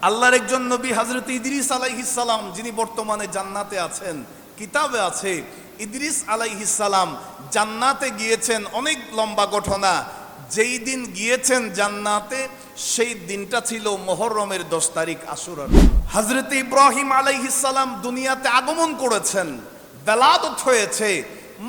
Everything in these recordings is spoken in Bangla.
আল্লাহর একজন নবী হযরত ইদ্রিস আলাইহিস সালাম, যিনি বর্তমানে জান্নাতে আছেন, কিতাবে আছে ইদ্রিস আলাইহিস সালাম জান্নাতে গিয়েছেন। অনেক লম্বা ঘটনা। যেই দিন গিয়েছেন জান্নাতে, সেই দিনটা ছিল মুহররমের 10 তারিখ, আশুরার। হযরত ইব্রাহিম আলাইহিস সালাম দুনিয়াতে আগমন করেছেন, বেলাদত হয়েছে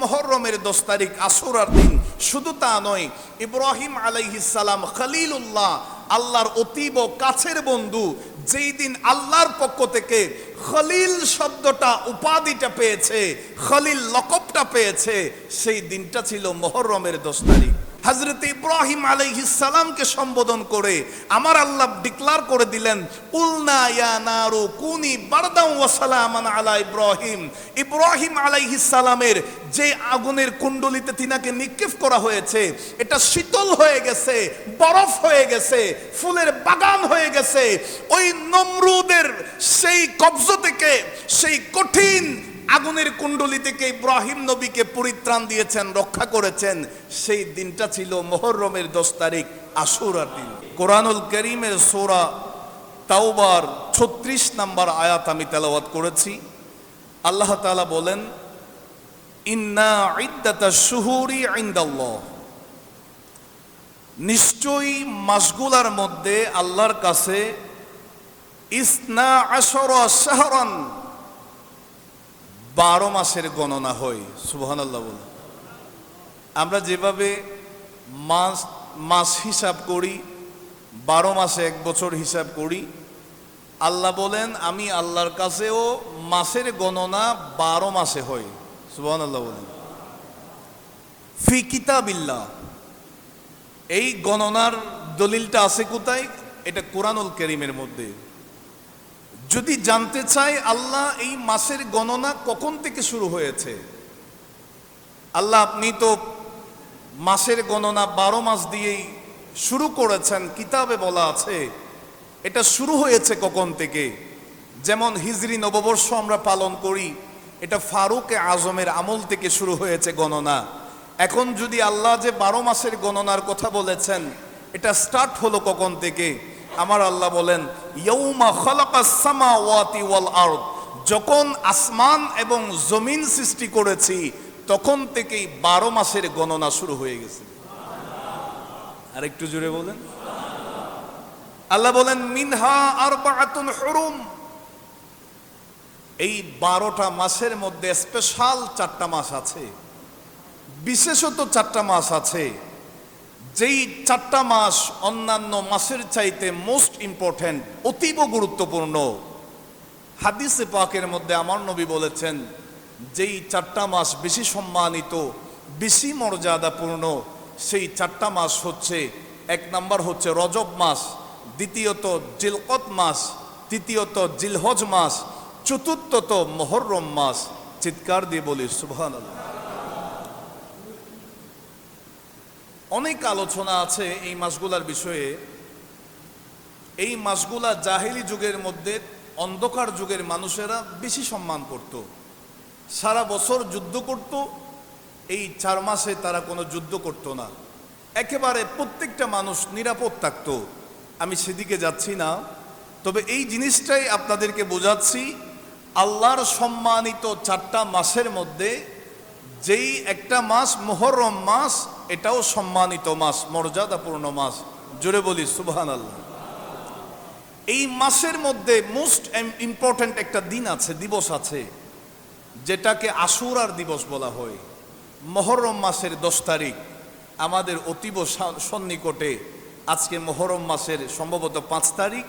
মুহররমের 10 তারিখ, আশুরার দিন। শুধু তা নয়, ইব্রাহিম আলাইহিস সালাম খলিলুল্লাহ, আল্লাহর অতীব কাছের বন্ধু, যেই দিন আল্লাহর পক্ষ থেকে খলিল শব্দটা, উপাধিটা পেয়েছে, খলিল লকবটা পেয়েছে, সেই দিনটা ছিল মুহররমের 10 তারিখ। হযরত ইব্রাহিম আলাইহিস সালামকে সম্বোধন করে আমার আল্লাহ ডিক্লার করে দিলেন, কুলনা ইয়া নারু কুনি বারদান ওয়া সালামান আলা ইব্রাহিম। ইব্রাহিম আলাইহিস সালামের যে আগুনের কুণ্ডলিতে তিনাকে নিক্ষেপ করা হয়েছে, এটা শীতল হয়ে গেছে, বরফ হয়ে গেছে, ফুলের বাগান হয়ে গেছে। ওই নমরুদের সেই কবজ থেকে, সেই কঠিন আগুনের কুণ্ডলী থেকে ইব্রাহিম নবীকে পরিত্রাণ দিয়েছেন, রক্ষা করেছেন। সেই দিনটা ছিল মুহররমের 10 তারিখ, আশুরার দিন। কোরআনুল কারীমের সূরা তাওবার 36 নম্বর আয়াত আমি তেলাওয়াত করেছি। আল্লাহ তাআলা বলেন, ইন্না ইদ্দাতাশ শুহুরি ইনদাল্লাহ, নিশ্চয়ই মাসগুলার মধ্যে আল্লাহর কাছে ইসনা আশরা শাহরান, 12 মাসের গণনা হয়। সুবহানাল্লাহ বলে আমরা যেভাবে মাস হিসাব করি, 12 মাসে 1 বছর হিসাব করি, আল্লাহ বলেন আমি আল্লাহর কাছেও মাসের গণনা 12 মাসে হয়। সুবহানাল্লাহ বলেন। ফি কিতাবিল্লাহ, এই গণনার দলিলটা আছে কোথায়? এটা কোরআনুল কারীমের মধ্যে। যদি জানতে চাই আল্লাহ এই মাসের গণনা কখন থেকে শুরু হয়েছে, আল্লাহ আপনি তো মাসের গণনা 12 মাস দিয়েই শুরু করেছেন, কিতাবে বলা আছে। এটা শুরু হয়েছে কখন থেকে? যেমন হিজরি নববর্ষ আমরা পালন করি, এটা ফারুক আজমের আমল থেকে শুরু হয়েছে গণনা। এখন যদি আল্লাহ যে 12 মাসের গণনার কথা বলেছেন, এটা স্টার্ট হলো কখন থেকে? আমার আল্লাহ বলেন, ইয়াউমা খালাকাস সামাওয়াতি ওয়াল আরদ, যখন আসমান এবং জমিন সৃষ্টি করেছি তখন থেকেই 12 মাসের গণনা শুরু হয়ে গেছে। আর একটু জোরে বলেন। আল্লাহ বলেন, মিনহা আরবাআতুন হুরুম, এই 12টা মাসের মধ্যে স্পেশাল 4টা মাস আছে, বিশেষত 4টা মাস আছে, যেই 4টা মাস অন্যান্য মাসের চাইতে মোস্ট ইম্পর্টেন্ট, অতীব গুরুত্বপূর্ণ। হাদিসে পাকের মধ্যে আমার নবী বলেছেন, যেই 4টা মাস বেশি সম্মানিত, বেশি মর্যাদাপূর্ণ, সেই 4টা মাস হচ্ছে, 1 নাম্বার হচ্ছে রজব মাস, দ্বিতীয়ত জিলকদ মাস, তৃতীয়ত জিলহজ মাস, চতুর্থত মুহররম মাস। চিৎকার দিয়ে বলি সুবহানাল্লাহ। অনেক আলোচনা আছে এই মাসগুলার বিষয়ে। এই মাসগুলা জাহেলি যুগের মধ্যে অন্ধকার যুগের মানুষেরা বেশি সম্মান করত, সারা বছর যুদ্ধ করত, এই 4 মাসে তারা কোনো যুদ্ধ করত না, একেবারে প্রত্যেকটা মানুষ নিরাপদ থাকত। আমি সেদিকে যাচ্ছি না, তবে এই জিনিসটাই আপনাদেরকে বোঝাচ্ছি, আল্লাহর সম্মানিত 4টা মাসের মধ্যে যেই একটা মাস মুহররম মাস, এটাও সম্মানিত মাস, মর্যাদাপূর্ণ মাস। জোরে বলি সুবহানাল্লাহ। এই মাসের মধ্যে মোস্ট ইম্পর্টেন্ট একটা দিন আছে, দিবস আছে, যেটাকে আশুরার দিবস বলা হয়। মুহররম মাসের 10 তারিখ আমাদের অতীব সন্নিকটে। আজকে মুহররম মাসের সম্ভবত 5 তারিখ,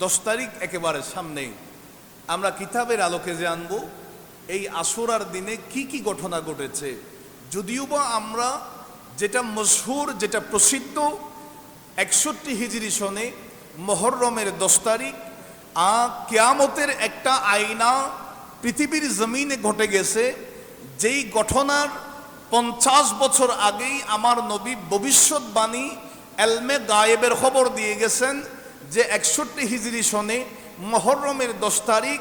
10 তারিখ একেবারে সামনে। আমরা কিতাবের আলোকে জানবো এই আশুরার দিনে কি কি ঘটনা ঘটেছে। যদিও বা আমরা যেটা মশহুর, যেটা প্রসিদ্ধ, 61 হিজরি সনে মুহররমের 10 তারিখ কিয়ামতের একটা আয়না পৃথিবীর জমিনে ঘটে গেছে, যেই ঘটনার 50 বছর আগেই আমার নবী ভবিষ্যৎবাণী এলমে গায়েবের খবর দিয়ে গেছেন যে 61 হিজরি সনে মুহররমের 10 তারিখ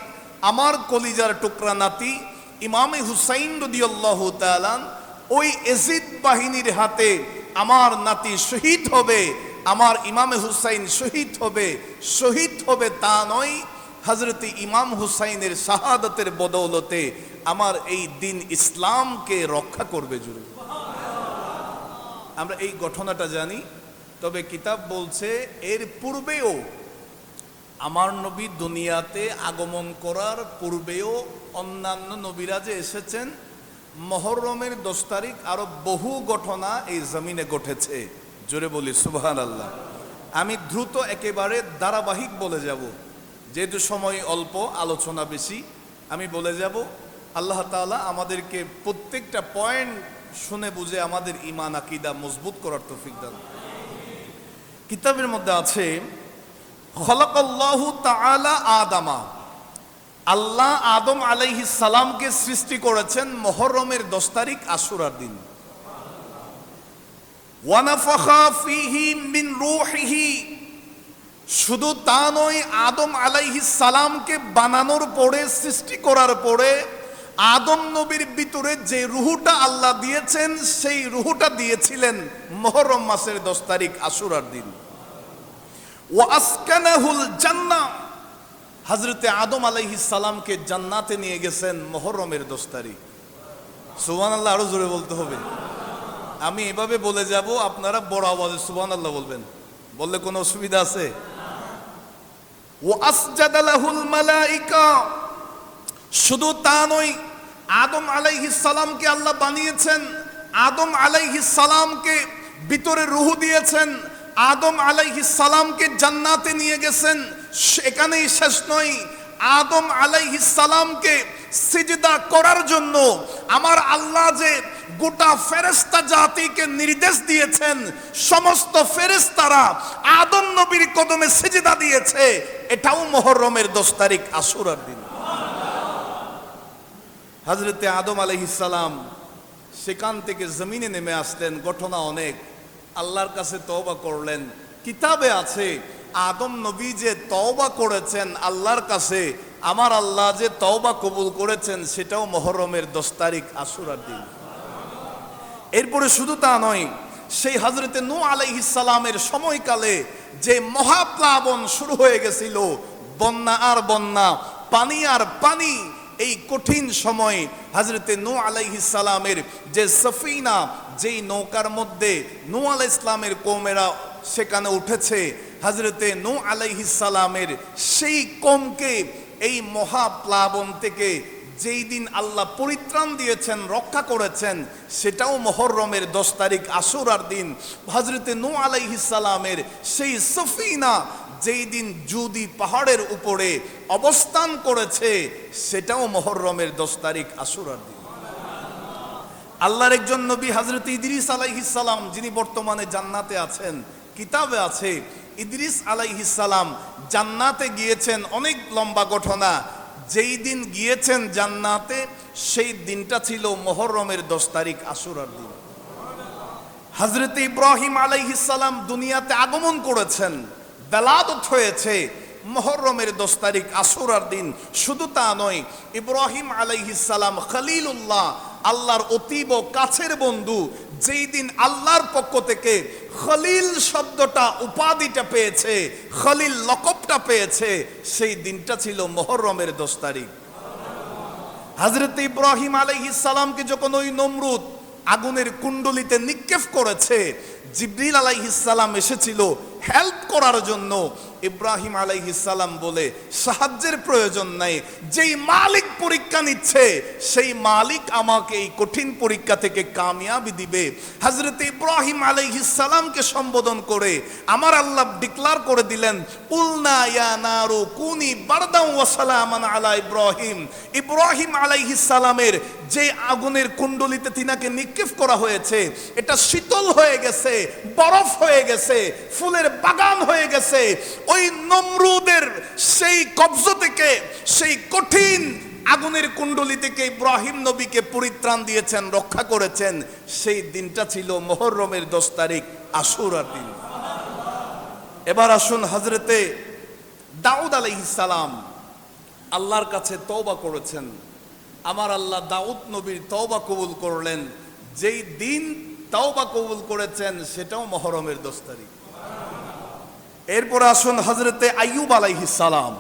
আমার কলিজার টুকরা নাতি ইমামে হুসাইন রাদিয়াল্লাহু তাআলা ওই এজিদ বাহিনীর হাতে আমার নাতি শহীদ হবে। আমার ইমামে হুসাইন শহীদ হবে তা নয়, হযরত ইমাম হুসাইনের শাহাদাতের বদৌলতে আমার এই দিন ইসলামকে রক্ষা করবে। জুড়ে আমরা এই ঘটনাটা জানি, তবে কিতাব বলছে এর পূর্বেও আমার নবী দুনিয়াতে আগমন করার পূর্বেও অন্যান্য নবীরা যে এসেছেন, মুহররমের 10 তারিখ আরো বহু ঘটনা এই জমিনে ঘটেছে। জোরে বলি সুবহানাল্লাহ। আমি দ্রুত একেবারে ধারাবাহিক বলে যাব, যেহেতু সময় অল্প, আলোচনা বেশি, আমি বলে যাব। আল্লাহ তাআলা আমাদেরকে প্রত্যেকটা পয়েন্ট শুনে বুঝে আমাদের ঈমান আকীদা মজবুত করার তৌফিক দান। কিতাবের মধ্যে আছে, খলাকাল্লাহু তাআলা আদামা, আল্লাহ আদম আলাইহিস সালামকে সৃষ্টি করেছেন মুহররমের 10 তারিখ আশুরার দিন। ওয়া নাফাখা ফীহি মিন রূহিহি, শুধু তা নয়, আদম আলাইহিস সালামকে বানানোর পরে, সৃষ্টি করার পরে আদম নবীর ভিতরে যে রূহটা আল্লাহ দিয়েছেন, সেই রূহটা দিয়েছিলেন মুহররম মাসের 10 তারিখ আশুরার দিন। ওয়া আসকানাহুল জান্নাহ, হযরতে আদম আলাইহিস সালামকে জান্নাতে নিয়ে গেছেন মুহররমের 10 তারিখ। সুবহানাল্লাহ, আরো জোরে বলতে হবে। আমি এভাবে বলে যাব, আপনারা বড় আওয়াজে সুবহানাল্লাহ বলবেন। বললে কোনো অসুবিধা আছে? ওয়া আসজাদা লাহুল মালায়েকা, শুধু তা নয়, আদম আলাইহিস সালামকে আল্লাহ বানিয়েছেন, আদম আলাইহিস সালামকে ভিতরে রূহ দিয়েছেন, আদম আলাইহিস সালামকে জান্নাতে নিয়ে গেছেন। এখানেই শেষ নয়, আদম আলাইহিস সালামকে সিজদা করার জন্য আমার আল্লাহ যে গোটা ফেরেশতা জাতিকে নির্দেশ দিয়েছেন, সমস্ত ফেরেশতারা আদম নবীর কদমে সিজদা দিয়েছে। এটাও মুহররমের 10 তারিখ আশুরার দিন। হযরতে আদম আলাইহিস সালাম সেখান থেকে জমিনে নেমে আসলেন, ঘটনা অনেক। আল্লাহর কাছে তওবা করলেন। কিতাবে আছে আদম নবী যে তওবা করেছেন আল্লাহর কাছে, আমার আল্লাহ যে তওবা কবুল করেছেন, সেটাও মুহররমের 10 তারিখ আশুরার দিন। এরপরে শুধু তা নয়, সেই হযরতে নূহ আলাইহিস সালামের সময়কালে যে মহাপ্লাবন শুরু হয়ে গেছিল, বন্যা আর বন্যা, পানি আর পানি, এই কঠিন সময় হযরতে নূহ আলাইহিস সালামের যে সফিনা, যেই নৌকার মধ্যে নূহ আলাইহিস সালামের কওমেরা সেখানে উঠেছে, হযরতে নূহ আলাইহিস সালামের সেই কওমকে এই মহাপ্লাবন থেকে যেই দিন আল্লাহ পরিত্রাণ দিয়েছেন, রক্ষা করেছেন, সেটাও মুহররমের 10 তারিখ আশুরার দিন। হযরতে নূহ আলাইহিস সালামের সেই সফিনা যেই দিন জুদি পাহাড়ের উপরে অবস্থান করেছে, সেটাও মুহররমের 10 তারিখ আশুরার দিন। আল্লাহর একজন নবী হযরতে ইদ্রিস আলাইহিস সালাম, যিনি বর্তমানে জান্নাতে আছেন, কিতাবে আছে ইদ্রিস আলাইহিস সালাম জান্নাতে গিয়েছেন। অনেক লম্বা ঘটনা। যেই দিন গিয়েছেন জান্নাতে, সেই দিনটা ছিল মুহররমের 10 তারিখ আশুরার দিন। হযরতে ইব্রাহিম আলাইহিস সালাম দুনিয়াতে আগমন করেছেন, বেলাদত হয়েছে মুহররমের 10 তারিখ আশুরার দিন। শুধু তা নয়, ইব্রাহিম আলাইহিস সালাম খলিলুল্লাহ, আল্লাহর অতীব কাছের বন্ধু, যেই দিন আল্লাহর পক্ষ থেকে খলিল শব্দটা, উপাধিটা পেয়েছে, খলিল লকবটা পেয়েছে, সেই দিনটা ছিল মুহররমের 10 তারিখ। হযরতে ইব্রাহিম আলাইহিস সালামকে যখন ওই নমরুদ আগুনের কুণ্ডলিতে নিক্ষেপ করেছে, জিবরিল আলাইহিস সালাম এসেছিল হেল্প করার জন্য। ইব্রাহিম আলাইহিস সালাম বলে, সাহায্যের প্রয়োজন নাই, যেই মালিক পরীক্ষা নিচ্ছে, সেই মালিক আমাকে এই কঠিন পরীক্ষা থেকে কামিয়াবি দিবে। হযরত ইব্রাহিম আলাইহিস সালামকে সম্বোধন করে আমার আল্লাহ ডিক্লার করে দিলেন, কুলনা ইয়া নারু কুনি বারদান ওয়া সালামান আলা ইব্রাহিম। ইব্রাহিম আলাইহিস সালামের যে আগুনের কুণ্ডলিতে তিনাকে নিক্ষেপ করা হয়েছে, এটা শীতল হয়ে গেছে, বরফ হয়ে গেছে, ফুলের বাগান হয়ে গেছে। ওই নমরুদের সেই কবজ থেকে, সেই কঠিন আগুনের কুণ্ডলী থেকে ইব্রাহিম নবীকে পরিত্রাণ দিয়েছেন, রক্ষা করেছেন। সেই দিনটা ছিল মুহররমের 10 তারিখ আশুরার দিন। এবার আসুন, হযরতে দাউদ আলাইহিস সালাম আল্লাহর কাছে তওবা করেছেন। আমার আল্লাহ দাউদ নবীর তওবা কবুল করলেন। যেই দিন তওবা কবুল করেছেন, সেটাও মুহররমের 10 তারিখ। এরপর আসুন হযরতে আইয়ুব আলাইহিস সালাম,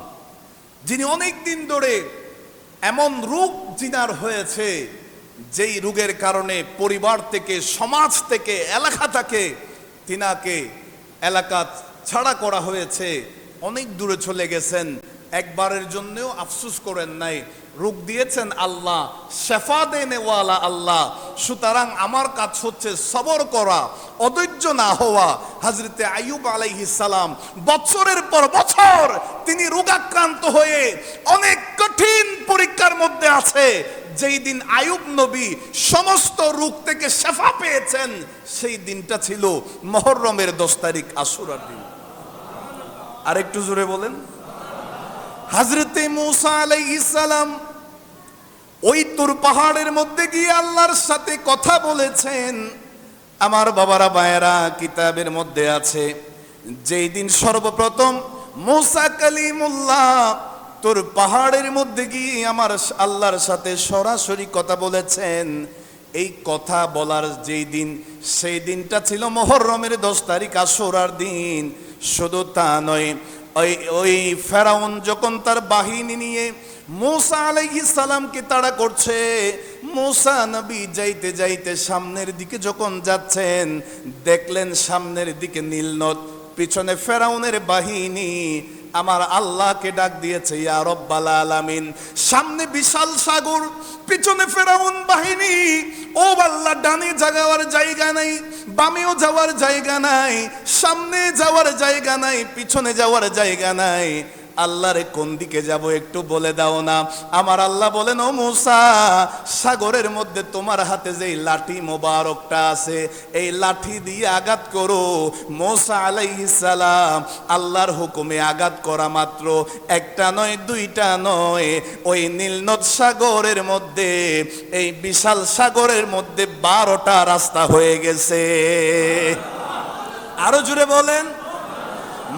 যিনি অনেক দিন ধরে এমন রোগ জিনার হয়েছে যেই রোগের কারণে পরিবার থেকে, সমাজ থেকে, এলাকা থেকে তিনাকে এলাকা ছাড়া করা হয়েছে, অনেক দূরে চলে গেছেন। একবারের জন্যও আফসোস করেন নাই, রোগ দিয়েছেন আল্লাহ, শেফা দেনেওয়ালা আল্লাহ। সুতরাং আমার কাজ হচ্ছে সবর করা, অধৈর্য না হওয়া। হযরতে আইয়ুব আলাইহিস সালাম বছরের পর বছর তিনি রোগাক্রান্ত হয়ে অনেক কঠিন পরীক্ষার মধ্যে আছে। যেই দিন আইয়ুব নবী সমস্ত রোগ থেকে শেফা পেয়েছেন, সেই দিনটা ছিল মুহররমের 10 তারিখ, আশুরার দিন। আর একটু জোরে বলেন। হযরতে মূসা আলাইহিস সালাম ওই তুর পাহাড়ের মধ্যে গিয়ে আল্লাহর সাথে কথা বলেছেন। আমার বাবারা ভাইয়েরা, কিতাবের মধ্যে আছে যেই দিন সর্বপ্রথম মূসা কালিমুল্লাহ তুর পাহাড়ের মধ্যে গিয়ে আমার আল্লাহর সাথে সরাসরি কথা বলেছেন, এই কথা বলার যেই দিন, সেই দিনটা ছিল মুহররমের 10 তারিখ, আশুরার দিন। শুধু তা নয়, ওই ফেরাউন যখন তার বাহিনী নিয়ে মূসা আলাইহিস সালামকে তাড়া করছে, মূসা নবী যাইতে যাইতে সামনের দিকে যখন যাচ্ছেন, দেখলেন সামনের দিকে নীল নদ, পিছনে ফেরাউনের বাহিনী। আমার আল্লাহকে ডাক দিয়েছে, ইয়া রব্বাল আলামিন। সামনে বিশাল সাগর, পিছনে ফেরাউন বাহিনী। ও আল্লাহ, ডানে যাওয়ার জায়গা নাই, বামেও যাওয়ার জায়গা নাই, সামনে যাওয়ার জায়গা নাই, পিছনে যাওয়ার জায়গা নাই। আল্লাহরে কোন দিকে যাব একটু বলে দাও না। আমার আল্লাহ বলেন, ও মূসা, সাগরের মধ্যে তোমার হাতে যেই লাঠি মোবারকটা আছে, এই লাঠি দিয়ে আঘাত করো। মূসা আলাইহিস সালাম আল্লাহর হুকুমে আঘাত করা মাত্র, একটা নয়, দুইটা নয়, ওই নীলনদ সাগরের মধ্যে, এই বিশাল সাগরের মধ্যে 12টা রাস্তা হয়ে গেছে। আরো জুড়ে বলেন।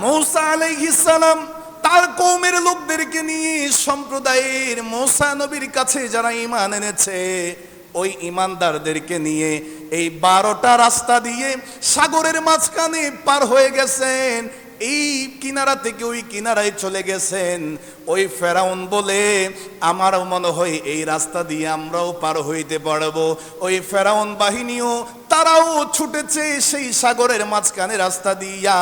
মূসা আলাইহিস সালাম তার কওমের লোকদেরকে নিয়ে, সম্প্রদায়ের মূসা নবীর কাছে যারা ঈমান এনেছে, ওই ঈমানদারদেরকে নিয়ে এই 12টা রাস্তা দিয়ে সাগরের মাঝখানে পার হয়ে গেছেন। এই কিনারা থেকে ওই কিনারায় চলে গেছেন। ওই ফেরাউন বলে, আমার মনে হয় এই রাস্তা দিয়ে আমরাও পার হইতে পারবো। ওই ফেরাউন বাহিনীও তারাও ছুটেছে সেই সাগরের মাঝখানে রাস্তা দিয়া।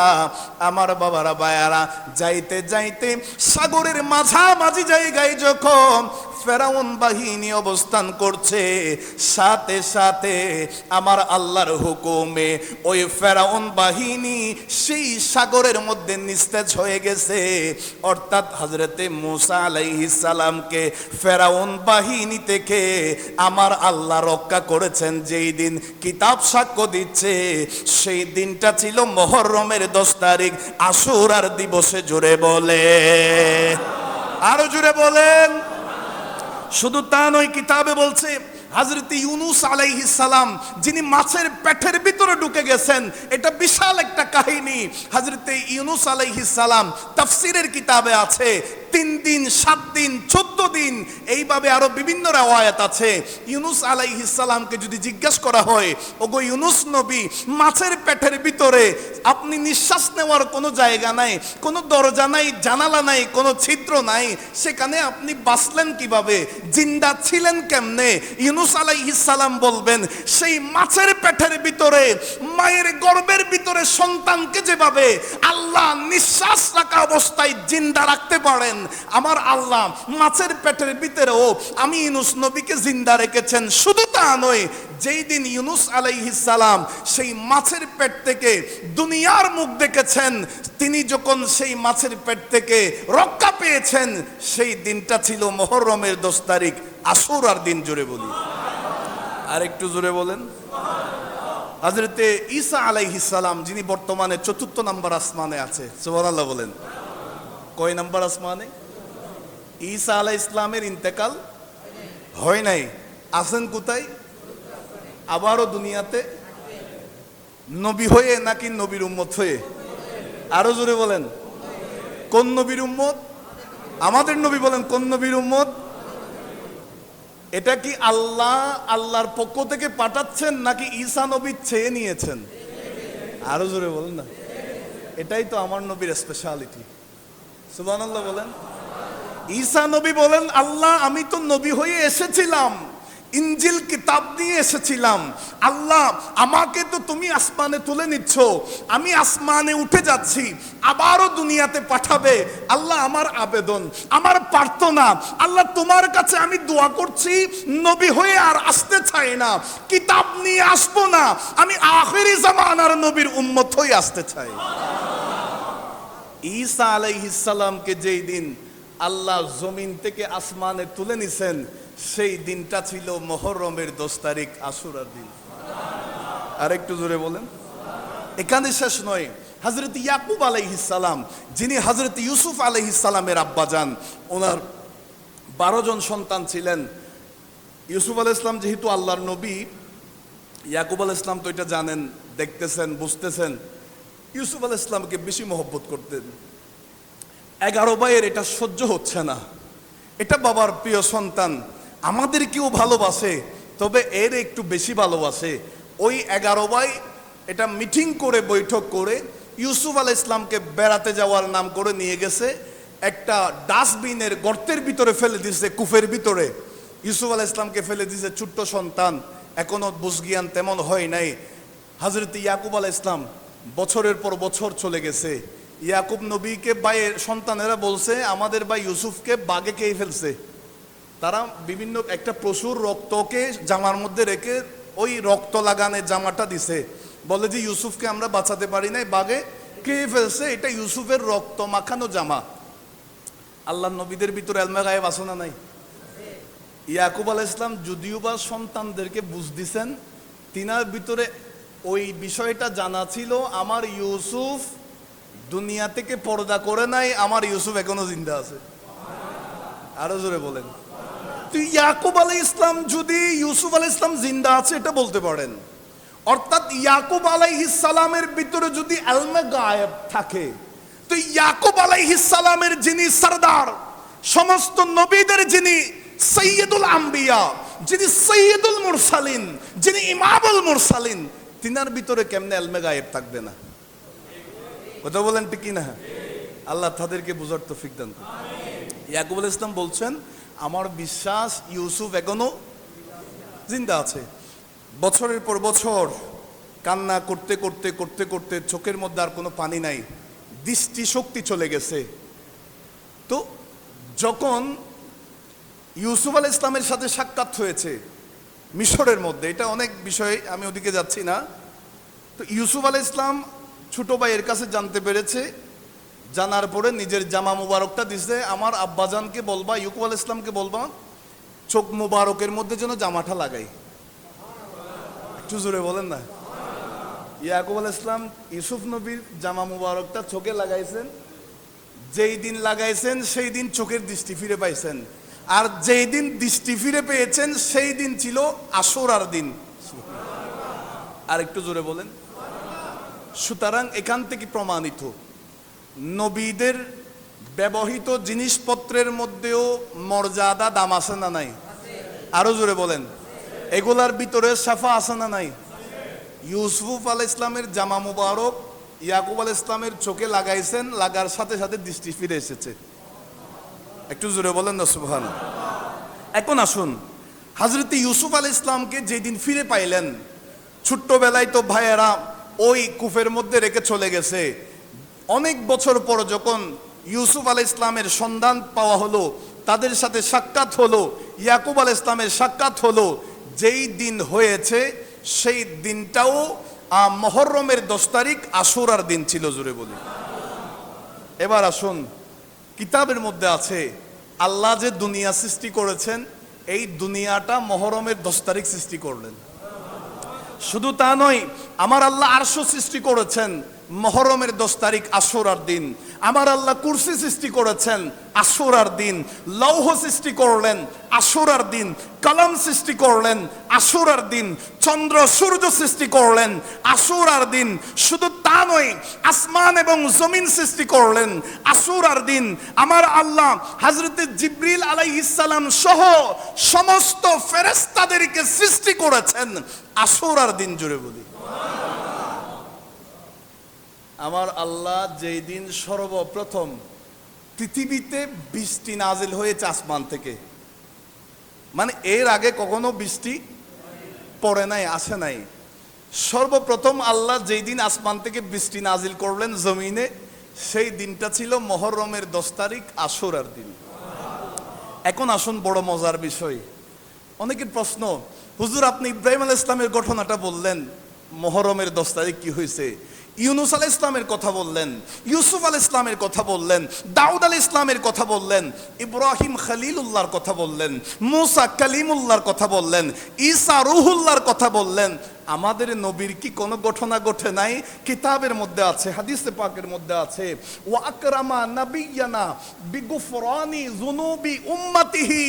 আমার বাবারা ভাইয়ারা, যাইতে যাইতে সাগরের মাঝামাঝি জায়গায় যখন ফেরাউন বাহিনী অবস্থান করছে, সাথে সাথে আমার আল্লাহর হুকুমে ওই ফেরাউন বাহিনী সেই সাগরের মধ্যে নিস্তেজ হয়ে গেছে। অর্থাৎ হযরতে মূসা আলাইহিস সালামকে ফেরাউন বাহিনী থেকে আমার আল্লাহ রক্ষা করেছেন। যেই দিন কিতাব সাক্ষ্য দিচ্ছে, সেই দিনটা ছিল মুহররমের 10 তারিখ, আশুরার দিবসে। জোরে বলে, আরো জোরে বলেন। শুধু তা নয়, কিতাবে বলছে হযরত ইউনূস আলাইহিস সালাম, যিনি মাছের পেটের ভিতরে ঢুকে গেছেন, এটা বিশাল একটা কাহিনী। হযরত ইউনূস আলাইহিস সালাম তাফসীরের কিতাবে আছে 3 দিন, 7 দিন, 14 দিন, এইভাবে আরো বিভিন্ন riwayat আছে। ইউনূস আলাইহিস সালামকে যদি জিজ্ঞাসা করা হয়, ওগো ইউনূস নবী, মাছের পেটের ভিতরে আপনি নিঃশ্বাস নেওয়ার কোনো জায়গা নাই, কোনো দরজা নাই, জানালা নাই, কোনো ছিদ্র নাই, সেখানে আপনি বাঁচলেন কিভাবে, জিন্দা ছিলেন কেমনে? ইউনূস আলাইহিস সালাম বলবেন, সেই মাছের পেটের ভিতরে, মায়ের গর্ভের ভিতরে সন্তানকে যেভাবে আল্লাহ নিঃশ্বাস রাখা অবস্থায় জিন্দা রাখতে পারেন, আমার আল্লাহ মাছের পেটের ভিতরেও আমি ইউনূস নবীকে জিন্দা রেখেছেন। শুধু তা নয়, যেই দিন ইউনূস আলাইহিস সালাম সেই মাছের পেট থেকে দুনিয়ার মুখ দেখেছেন, তিনি যখন সেই মাছের পেট থেকে রক্ষা পেয়েছেন, সেই দিনটা ছিল মুহররমের 10 তারিখ, আশুরার দিন। জোরে বলি, আর একটু জোরে বলেন। হযরতে ঈসা আলাইহিস সালাম, যিনি বর্তমানে 4র্থ নম্বর আসমানে আছে, সুবহানাল্লাহ বলেন। কয় নম্বর আসমানে? ঈসা আলাইহিস সালামের ইন্তেকাল হয় নাই, আছেন কোথায়? আবারও দুনিয়াতে, নবী হয়ে নাকি নবীর উম্মত হয়ে? আরো জোরে বলেন। কোন নবীর উম্মত? আমাদের নবী। বলেন, কোন নবীর উম্মত? এটা কি আল্লাহর পক্ষ থেকে পাঠাচ্ছেন নাকি ঈসা নবী চেয়ে নিয়েছেন? আরো জোরে বলেন না। এটাই তো আমার নবীর স্পেশালিটি। সুবহানাল্লাহ বলেন। ঈসা নবী বলেন, আল্লাহ আমি তো নবী হয়ে এসেছিলাম, ইনজিল কিতাব নিয়ে এসেছিলাম, আল্লাহ আমাকে তো তুমি আসমানে তুলে নিচ্ছ, আমি আসমানে উঠে যাচ্ছি, আবারও দুনিয়াতে পাঠাবে, আল্লাহ আমার আবেদন, আমার প্রার্থনা, আল্লাহ তোমার কাছে আমি দোয়া করছি, নবী হয়ে আর আসতে চাই না, কিতাব নিয়ে আসবো না, আমি আখিরি জামানার নবীর উম্মত হয়ে আসতে চাই। ঈসা আলাইহিস সালামকে যেই দিন আল্লাহ জমিন থেকে আসমানে তুলে নিছেন, সেই দিনটা ছিল মুহররমের 10 তারিখ, আশুরার দিন। আর একটু জোরে বলেন। এখানে শেষ নয়, হযরত ইয়াকুব আলাইহিস সালাম, যিনি হযরত ইউসুফ আলাইহিস সালামের আব্বাজান, ওনার 12 জন সন্তান ছিলেন। ইউসুফ আলাইহিস সালাম যেহেতু আল্লাহর নবী, ইয়াকুব আলাইহিস সালাম তো এটা জানেন, দেখতেছেন, বুঝতেছেন, ইউসুফ আলাইহিস সালামকে বেশি মহব্বত করতেন। 11 ভাইয়ের এটা সহ্য হচ্ছে না, এটা বাবার প্রিয় সন্তান, আমাদের কেউ ভালোবাসে, তবে এর একটু বেশি ভালোবাসে। ওই 11 ভাই এটা মিটিং করে, বৈঠক করে ইউসুফ আলাইহিস সালামকে বেড়াতে যাওয়ার নাম করে নিয়ে গেছে, একটা ডাস্টবিনের গর্তের ভিতরে ফেলে দিয়েছে, কূপের ভিতরে। ইউসুফ আলাইহিস সালামকে ফেলে দিয়েছে, ছোট্ট সন্তান, এখনো বুঝজ্ঞান তেমন হয় নাই। হযরত ইয়াকুব আলাইহিস সালাম বছরের পর বছর চলে গেছে। ইয়াকুব নবীকে ভাইয়ের সন্তানেরা বলছে, আমাদের ভাই ইউসুফকে বাঘে খেয়ে ফেলছে। তারা বিভিন্ন একটা পশুর রক্তকে জামার মধ্যে রেখে ওই রক্ত লাগানে জামাটা দিছে, বলে যে ইউসুফকে আমরা বাঁচাতে পারি নাই, বাঘে খেয়ে ফেলছে, এটা ইউসুফের রক্ত মাখানো জামা। আল্লাহ নবীদের ভিতরে এলমে গায়েব আছে না নাই? ইয়াকুব আলাইহিস সালাম যদিও বা সন্তানদেরকে বুঝ দিছেন, তিনার ভিতরে ওই বিষয়টা জানা ছিল, আমার ইউসুফ দুনিয়া থেকে পর্দা করে নাই, আমার ইউসুফ এখনো জিন্দা আছে। আরো জোরে বলেন। তুই ইয়াকুব আলাইহিস সালাম যদি ইউসুফ আলাইহিস সালাম জিন্দা আছে এটা বলতে পারেন, অর্থাৎ ইয়াকুব আলাইহিস সালামের ভিতরে যদি ইলমে গায়েব থাকে, তো ইয়াকুব আলাইহিস সালামের যিনি সরদার, সমস্ত নবীদের যিনি সৈয়দুল আম্বিয়া, যিনি সৈয়দুল মুরসালিন, যিনি ইমামুল মুরসালিন, তিনার ভিতরে কেমনে ইলমে গায়েব থাকবে না? কথা বলেন ঠিক কি না? আল্লাহ তাদেরকে বুঝার তৌফিক দান করুন। ইয়াকুব আলাইহিস সালাম বলছেন, আমার বিশ্বাস ইউসুফ এখনো জিন্দা আছে। বছরের পর বছর কান্না করতে করতে করতে করতে চোখের মধ্যে আর কোনো পানি নাই, দৃষ্টি শক্তি চলে গেছে। তো যখন ইউসুফ আলাইহিস সালামের সাথে সাক্ষাৎ হয়েছে মিশরের মধ্যে, এটা অনেক বিষয়, আমি ওদিকে যাচ্ছি না। তো ইউসুফ আলাইহিস সালাম ছোট ভাইয়ের কাছে জানতে পেরেছে, জানার পরে নিজের জামা মুবারকটা দিছে, আমার আব্বাজানকে বলবা, ইয়াকুব আলাইহিস সালামকে বলবা চোখ মুবারকের মধ্যে যেন জামাটা লাগাই। একটু জোরে বলেন না। ইয়াকুব আলাইহিস সালাম ইউসুফ নবীর জামা মুবারকটা চোখে লাগাইছেন, যেই দিন লাগাইছেন সেই দিন চোখের দৃষ্টি ফিরে পাইছেন, আর যেই দিন দৃষ্টি ফিরে পেয়েছেন সেই দিন ছিল আশুরার দিন। আর একটু জোরে বলেন। সুতরাং এখান থেকে প্রমাণিত, নবীদের ব্যবহৃত জিনিসপত্রের মধ্যেও মর্যাদা, দাম আছে না নাই? আরো জোরে বলেন। এগুলার ভিতরে সাফা আছে না নাই? ইউসুফ আলাইহিস সালামের জামা মুবারক ইয়াকুব আলাইহিস সালামের চোখে লাগাইছেন, লাগার সাথে সাথে দৃষ্টি ফিরে এসেছে। একটু জোরে বলেন না সুবহানাল্লাহ। এখন আসুন, হযরত ইউসুফ আলাইহিস সালামকে যেদিন ফিরে পাইলেন, ছোট্টবেলায় তো ভাইয়েরা ওই কূপের মধ্যে রেখে চলে গেছে। অনেক বছর পর যখন ইউসুফ আলাইহিস সালামের সন্ধান পাওয়া হলো, তাদের সাথে সাক্ষাৎ হলো, ইয়াকুব আলাইহিস সালামের সাক্ষাৎ হলো, যেই দিন হয়েছে সেই দিনটাও মুহররমের 10 তারিখ, আশুরার দিন ছিল। জোরে বলি। এবার আসুন, কিতাবের মধ্যে আছে আল্লাহ যে দুনিয়া সৃষ্টি করেছেন, এই দুনিয়াটা মুহররমের 10 তারিখ সৃষ্টি করলেন। শুধু তা নয়, আমার আল্লাহ আরশ সৃষ্টি করেছেন মুহররমের 10 তারিখ, আশুরার দিন। আমার আল্লাহ কুরসি সৃষ্টি করেছেন আশুরার দিন, লৌহ সৃষ্টি করলেন আশুরার দিন, কলম সৃষ্টি করলেন আশুরার দিন, চন্দ্র সূর্য সৃষ্টি করলেন আশুরার দিন। শুধু তা নয়, আসমান এবং জমিন সৃষ্টি করলেন আশুরার দিন। আমার আল্লাহ হযরত জিবরিল আলাইহিস সালাম সহ সমস্ত ফেরেশতাদেরকে সৃষ্টি করেছেন আশুরার দিন। জুড়ে বলি। আমার আল্লাহ যেই দিন সর্বপ্রথম পৃথিবীতে বৃষ্টি নাজিল হয়েছে আসমান থেকে, মানে এর আগে কখনো বৃষ্টি পড়ে নাই, আসে নাই। সর্বপ্রথম আল্লাহ যেই দিন আসমান থেকে বৃষ্টি নাজিল করলেন জমিনে, সেই দিনটা ছিল মুহররমের 10 তারিখ, আশুরার দিন। এখন আসুন বড় মজার বিষয়। অনেকের প্রশ্ন, হুজুর আপনি ইব্রাহিম আলাইহিস সালামের ঘটনাটা বললেন, মুহররমের 10 তারিখ কি হয়েছে? ইউনুস আলাইহিস সালামের কথা বললেন, ইউসুফ আলাইহিস সালামের কথা বললেন, দাউদ আলাইহিস সালামের কথা বললেন, ইব্রাহিম খলিলুল্লাহর কথা বললেন, মুসা কালিমুল্লাহর কথা বললেন, ঈসা রূহুল্লাহর কথা বললেন। আমাদের নবীর কি কোনো ঘটনা ঘটে নাই? কিতাবের মধ্যে আছে, হাদিসে পাকের মধ্যে আছে, ওয়া আকরামা নাবিয়ানা বিগুফরানি যুনুবি উম্মতিহি।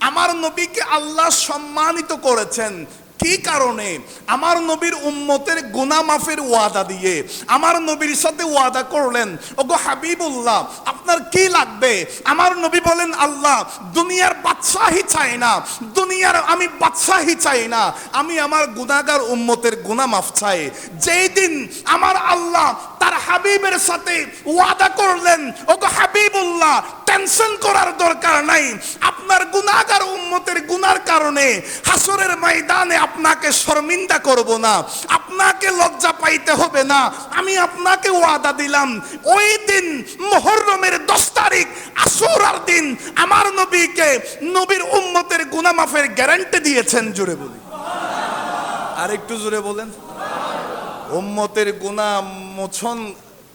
আমার নবীকে আল্লাহ সম্মানিত করেছেন কি কারণে? আমার নবীর উম্মতের গুনাহ মাফের ওয়াদা দিয়ে। আমার নবীর সাথে ওয়াদা করলেন, ওগো হাবিবুল্লাহ আপনার কি লাগবে? আমার নবী বলেন, আল্লাহ দুনিয়ার বাদশাহী চাই না, দুনিয়ার আমি বাদশাহী চাই না, আমি আমার গুনাহগার উম্মতের গুনাহ মাফ চাই। যেই দিন আমার আল্লাহ তার হাবিবের সাথে ওয়াদা করলেন, ওগো হাবিবুল্লাহ টেনশন করার দরকার নাই, আপনার গুনাহগার উম্মতের গুনার কারণে হাসরের ময়দানে আপনাকে শর্মিন্দা করব না, আপনাকে লজ্জা পাইতে হবে না। আমি আপনাকে ওয়াদা দিলাম, ওই দিন মুহররমের 10 তারিখ আশুরার দিন আমার নবীকে নবীর উম্মতের গুনাহ মাফের গ্যারান্টি দিয়েছেন। জোরে বলি, আর একটু জোরে বলেন। উম্মতের গুনাহ মোচন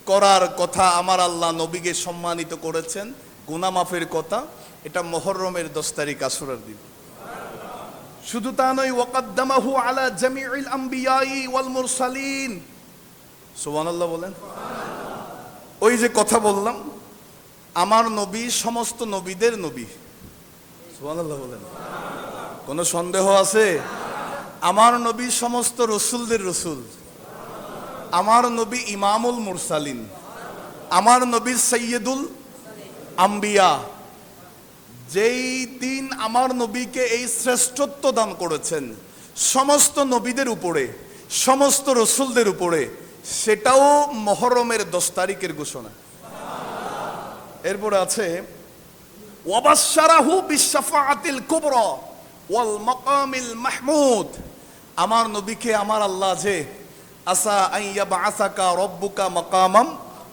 করার কথা আমার আল্লাহ নবীকে সম্মানিত করেছেন, গুনাহ মাফের কথা। এটা মুহররমের 10 তারিখ আশুরার দিন। শুধু তা নয়, ওয়াকাদ্দামাহু আলা জামিউল আম্বিয়াই ওয়াল মুরসালিন। সুবহানাল্লাহ বলেন। ওই যে কথা বললাম, আমার নবী সমস্ত নবীদের নবী। সুবহানাল্লাহ বলেন। কোনো সন্দেহ আছে? আমার নবী সমস্ত রসুলদের রসুল। আমার নবী ইমামুল মুরসালিন, আমার নবী সৈয়দুল আম্বিয়া। যেই দিন আমার নবীকে এই শ্রেষ্ঠত্ব দান করেছেন সমস্ত নবীদের উপরে, সমস্ত রসুলদের উপরে, সেটাও মুহররমের 10 তারিখের ঘোষণা। এরপরে আছে, ওয়াবাশশারাহু বিশফাআতিল কুবরা ওয়াল মাকামিল মাহমুদ। আমার নবীকে আমার আল্লাহ যে আসা আইয়াবআসাকা রব্বুকা মাকামাম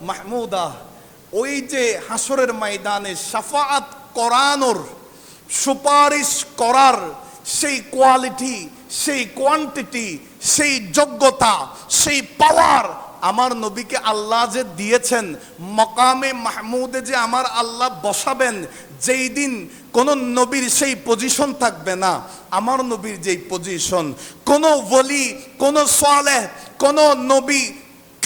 মাহমুদা, ওই যে হাসরের ময়দানে শাফাআত করানোর, সুপারিশ করার সেই কোয়ালিটি, সেই কোয়ান্টিটি, সেই যোগ্যতা, সেই পাওয়ার আমার নবীকে আল্লাহ যে দিয়েছেন, মকামে মাহমুদে যে আমার আল্লাহ বসাবেন, যেই দিন কোন নবীর সেই পজিশন থাকবে না। আমার নবীর যেই পজিশন, কোন ওলি, কোন সালেহ, কোন নবী,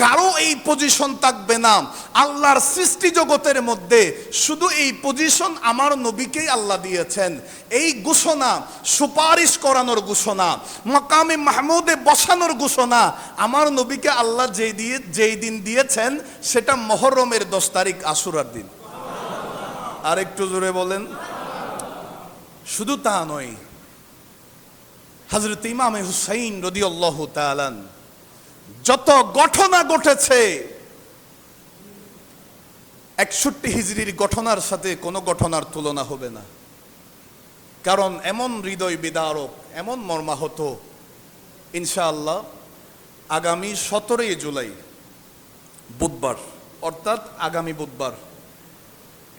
কারো এই পজিশন থাকবে না। আল্লাহর সৃষ্টি জগতের মধ্যে শুধু এই পজিশন আমার নবীকেই আল্লাহ দিয়েছেন। এই ঘোষণা, সুপারিশ করানোর ঘোষণা, মাকামে মাহমুদে বসানোর ঘোষণা আমার নবীকে আল্লাহ যেই দিন দিয়েছেন, সেটা মুহররমের 10 তারিখ আশুরার দিন। আর একটু জোরে বলেন। শুধু তা নয়, হযরত ইমাম হুসাইন রাদিয়াল্লাহু তাআলা যত ঘটনা ঘটেছে, 61 হিজরির ঘটনার সাথে কোনো ঘটনার তুলনা হবে না। কারণ এমন হৃদয় বিদারক, এমন মর্মাহত। ইনশাআল্লাহ আগামী 17 জুলাই বুধবার, অর্থাৎ আগামী বুধবার,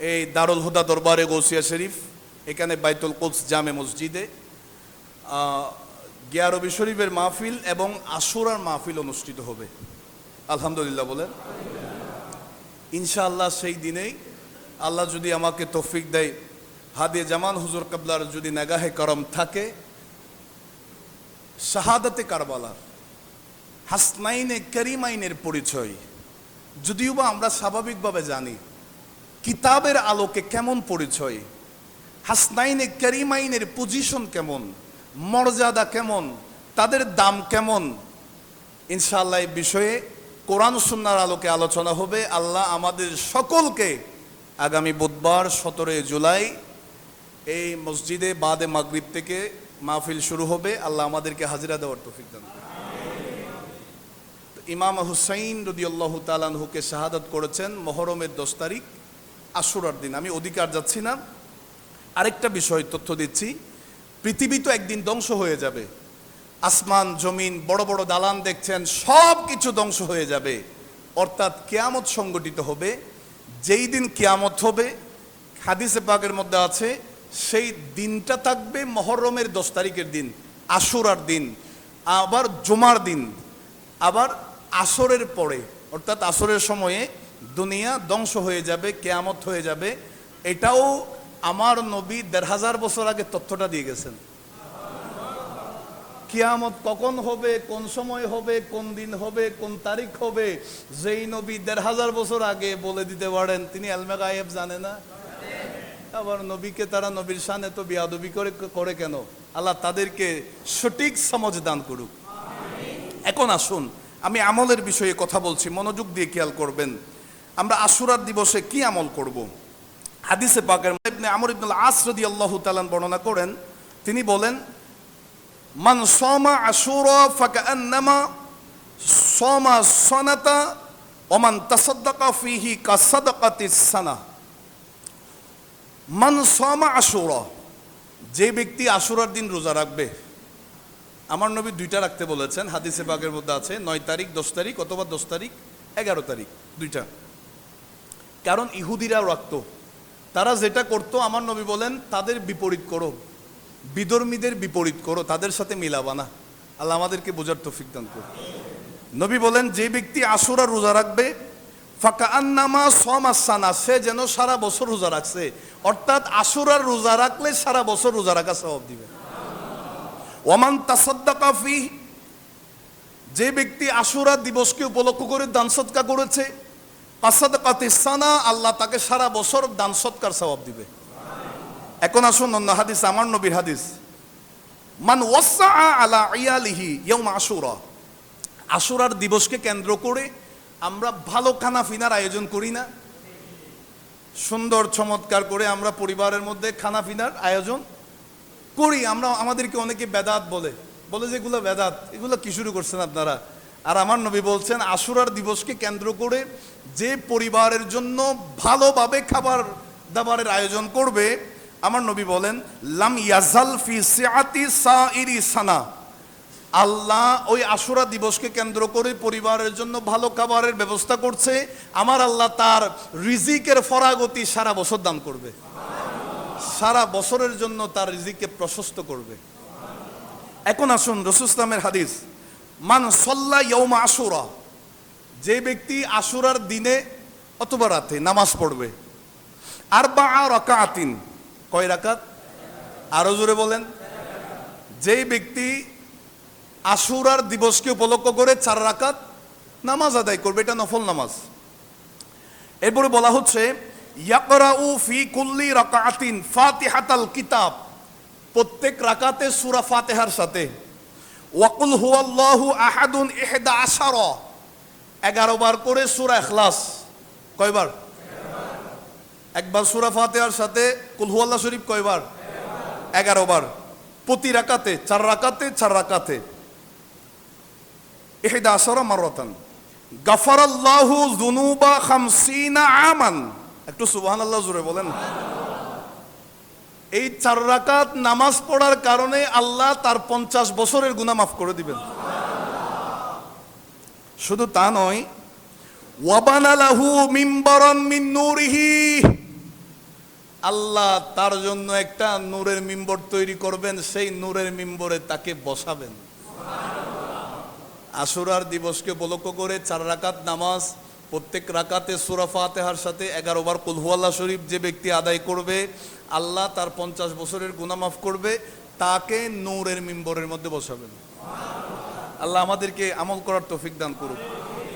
এই দারুল হুদা দরবারে গৌসিয়া শরীফ, এখানে বাইতুল কুদস জামে মসজিদে গিয়ারবি শরীফের মাহফিল এবং আশুরার মাহফিল অনুষ্ঠিত হবে। আলহামদুলিল্লাহ বলেন। ইনশাআল্লাহ সেই দিনেই আল্লাহ যদি আমাকে তৌফিক দেয়, হাদিয়া জামান হুজুর কাবলার যদি নেগাহে করম থাকে, শাহাদাতে কারবালার হাসনাইনে কারিমাইনের পরিচয় যদিও বা আমরা স্বাভাবিকভাবে জানি, কিতাবের আলোকে কেমন পরিচয়, হাসনাইনে কারিমাইনের পজিশন কেমন, মর্যাদা কেমন, তাদের দাম কেমন, ইনশাআল্লাহ এই বিষয়ে কোরআন সুন্নাহর আলোকে আলোচনা হবে। আল্লাহ আমাদের সকলকে আগামী বুধবার 17 জুলাই এই মসজিদে বাদে মাগরিব থেকে মাহফিল শুরু হবে। আল্লাহ আমাদেরকে হাজিরা দেওয়ার তৌফিক দান করুন। ইমাম হুসাইন রাদিয়াল্লাহু তাআলা আনহুকে শাহাদাত করেছেন মুহররমের 10 তারিখ আশুরার দিন। আমি অধিকার যাচ্ছি না, আরেকটা বিষয় তথ্য দিচ্ছি। পৃথিবী তো একদিন ধ্বংস হয়ে যাবে, আসমান জমিন বড় বড় দালান দেখছেন সব কিছু ধ্বংস হয়ে যাবে, অর্থাৎ কিয়ামত সংগঠিত হবে। যেই দিন কিয়ামত হবে হাদিসে পাকের মধ্যে আছে সেই দিনটা থাকবে মুহররমের 10 তারিখের দিন, আশুরার দিন, আবার জুমার দিন, আবার আসরের পরে, অর্থাৎ আসরের সময়ে দুনিয়া ধ্বংস হয়ে যাবে, কিয়ামত হয়ে যাবে। এটাও আমার নবী ১৫০০ বছর আগে তথ্যটা দিয়ে গেছেন। কিয়ামত কখন হবে, কোন সময় হবে, কোন দিন হবে, কোন তারিখ হবে, যেই নবী ১৫০০ বছর আগে বলে দিতে পারেন, তিনি ইলমে গায়েব জানে না? আবার নবীকে তারা নবীর শানে তো বিয়াদবি করে কেন? আল্লাহ তাদেরকে সঠিক সমঝ দান করুক। এখন আসুন, আমি আমলের বিষয়ে কথা বলছি, মনোযোগ দিয়ে খেয়াল করবেন। আমরা আশুরার দিবসে কি আমল করব? হাদিসে পাকের ইবনে আমর ইবনে আস রাদিয়াল্লাহু তাআলা বর্ণনা করেন, তিনি বলেন, মান সামা আশুরা ফাকান্নামা সামা সানাতা ওয়া মান তাসাদদাকা ফীহি কাসাদাকাতিস সানা। মান সামা আশুরা, যে ব্যক্তি আশুরার দিন রোজা রাখবে, আমার নবী 2টা রাখতে বলেছেন, হাদিসে পাকের মধ্যে আছে 9 তারিখ 10 তারিখ অথবা 10 তারিখ 11 তারিখ, 2টা। কারণ ইহুদিরাও রাখতো, তারা যেটা করতো আমার নবী বলেন তাদের বিপরীত করো, বিধর্মীদের বিপরীত করো, তাদের সাথে মিলাবা না। আল্লাহ আমাদেরকে বোঝার তৌফিক দান করুন। নবী বলেন যে ব্যক্তি আশুরা রোজা রাখবে ফাকান্নামা সামা সানা, সে যেন সারা বছর রোজা রাখছে, অর্থাৎ আশুরার রোজা রাখলে সারা বছর রোজা রাখা সওয়াব দিবে। ওয়ামান তাসাদ্দাকা ফি, যে ব্যক্তি আশুরা দিবসকে উপলক্ষ করে দান সদকা করেছে, কাসাদাকাতিস সানা, আল্লাহ তাকে সারা বছর দান সদকার সওয়াব দিবে। এখন আসুন অন্য হাদিস, আমার নবীর হাদিস, মান ওয়াসআ আলা ইয়ালিহি ইয়াউম আশুরা, আশুরার দিবসকে কেন্দ্র করে আমরা ভালো খানা পিনার আয়োজন করি না? সুন্দর চমৎকার করে আমরা পরিবারের মধ্যে খানা পিনার আয়োজন করি। আমরা আমাদেরকে অনেকে বেদাত বলে যে এগুলো বেদাত, এগুলো কি শুরু করছেন আপনারা? আর আমার নবী বলছেন আশুরার দিবসকে কেন্দ্র করে যে পরিবারের জন্য ভালোভাবে খাবার দাবারের আয়োজন করবে, আমার নবী বলেন লাম ইয়াজাল ফি সিআতি সাইরি সানা, আল্লাহ ওই আশুরা দিবসকে কেন্দ্র করে পরিবারের জন্য ভালো খাবারের ব্যবস্থা করছে, আমার আল্লাহ তার রিজিকের ফরাগতি সারা বছর দান করবে, সারা বছরের জন্য তার রিজিককে প্রশস্ত করবে। এখন আসুন রাসূল ইসলামের হাদিস, মান সাল্লা ইয়াউমা আশুরা, যে ব্যক্তি আশুরার দিনে অথবা রাতে নামাজ পড়বে, আরবা রাকাতিন, কয় রাকাত? আরো জোরে বলেন। যেই ব্যক্তি আশুরার দিবসকে উপলক্ষ করে 4 রাকাত নামাজ আদায় করবে, এটা নফল নামাজ। এরপরে বলা হচ্ছে ইয়াকরাউ ফি কুল্লি রাকাতিন ফাতিহাতাল কিতাব, প্রত্যেক রাকাতে সূরা ফাতিহার সাথে ওয়াকুল হুয়াল্লাহু আহাদুন 11, 11 বার করে সূরা ইখলাস, কয়বার? একবার সূরা ফাতিহার সাথে কুল হুয়াল্লাহ শরীফ কয়বার? 11 বার, প্রতি রাকাতে 4 রাকাতে 4 রাকাতে 11 মাররাতান। গাফারাল্লাহু যুনুবা 50 আমান, একটু সুবহানাল্লাহ জোরে বলেন। এই 4 রাকাত নামাজ পড়ার কারণে আল্লাহ তার 50 বছরের গুনাহ মাফ করে দিবেন। শুধু তা নয়, ওয়াবানা লাহু মিম্বারান মিন নূরিহি, আল্লাহ তার জন্য একটা নূরের মিম্বর তৈরি করবেন, সেই নূরের মিম্বরে তাকে বসাবেন। আশুরার দিবসকে উপলক্ষ করে 4 রাকাত নামাজ, প্রত্যেক রাকাতে সূরা ফাতিহার সাথে 11 বার কুল হুয়াল্লাহ শরীফ যে ব্যক্তি আদায় করবে, আল্লাহ তার 50 বছরের গুনাহ মাফ করবে, তাকে নূরের মিম্বরের মধ্যে বসাবেন। আল্লাহ আমাদেরকে আমল করার তৌফিক দান করুক।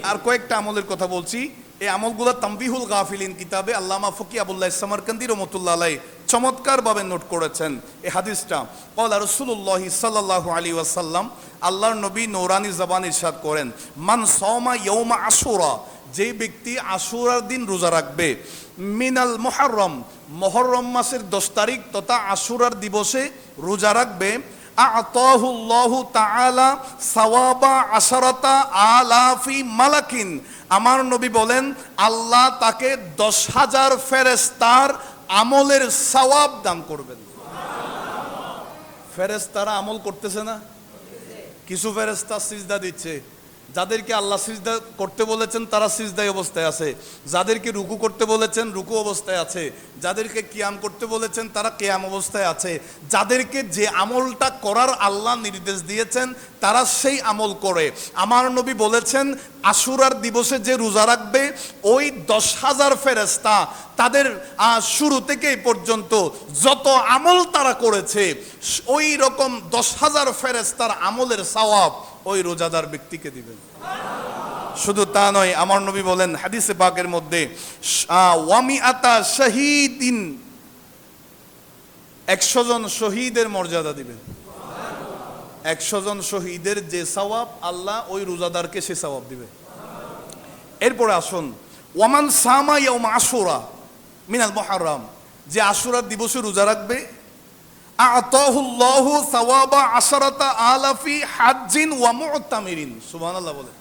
আর কয়েকটা আমলের কথা বলছি, এই আমলগুলো তামবিহুল গাফিলিন কিতাবে আল্লামা ফকি আবুল্লাহ সামারকান্দি রহমাতুল্লাহ আলাইহি চমৎকারভাবে নোট করেছেন এই হাদিসটা। ক্বালা রাসূলুল্লাহ সাল্লাল্লাহু আলাইহি ওয়াসাল্লাম, আল্লাহর নবী নূরানি জবান ইরশাদ করেন, মান সাওমা ইয়াউমা আশুরা, যে ব্যক্তি আশুরার দিন রোজা রাখবে, মিনাল মুহররম, মুহররম মাসের 10 তারিখ তথা আশুরার দিবসে রোজা রাখবে, আ'তাহুল্লাহু তাআলা সাওয়াবা আশারাতা আলাফি মালাকিন। আমার নবী বলেন আল্লাহ তাকে 10,000 ফেরেশতার আমলের সওয়াব দান করবেন। ফেরেশতারা আমল করতেছে না? কিছু ফেরেশতা সিজদা দিচ্ছে, যাদেরকে আল্লাহ সিজদা করতে বলেছেন তারা সিজদায় অবস্থায় আছে, যাদেরকে রুকু করতে বলেছেন রুকু অবস্থায় আছে, যাদেরকে কিয়াম করতে বলেছেন তারা কিয়াম অবস্থায় আছে, যাদেরকে যে আমলটা করার আল্লাহ নির্দেশ দিয়েছেন তারা সেই আমল করে। আমার নবী বলেছেন আশুরার দিবসে যে রোজা রাখবে ওই 10,000 ফেরেশতা তাদের শুরু থেকে এই পর্যন্ত যত আমল তারা করেছে ওই রকম 10,000 ফেরেশতার আমলের সওয়াব ওই রোজাদার ব্যক্তিকে দিবেন। শুধু তা নয়, আমার নবী বলেন হাদিসে পাকের মধ্যে ওয়ামিআতা শাহীদিন, 100 জন শহীদের মর্যাদা দিবেন। 100 জন শহীদের যে সওয়াব আল্লাহ ওই রোজাদারকে সে সওয়াব দিবে। এরপরে আসুন, ওয়ামান সামা ইয়াউম আশুরা মিনাল মুহাররম, যে আশুরার দিবসে রোজা রাখবে আ'তাহুল্লাহু সাওয়াবা আশারাতা আলাফি হাজ্জিন ওয়া মু'তামিরিন। সুবহানাল্লাহ বলে।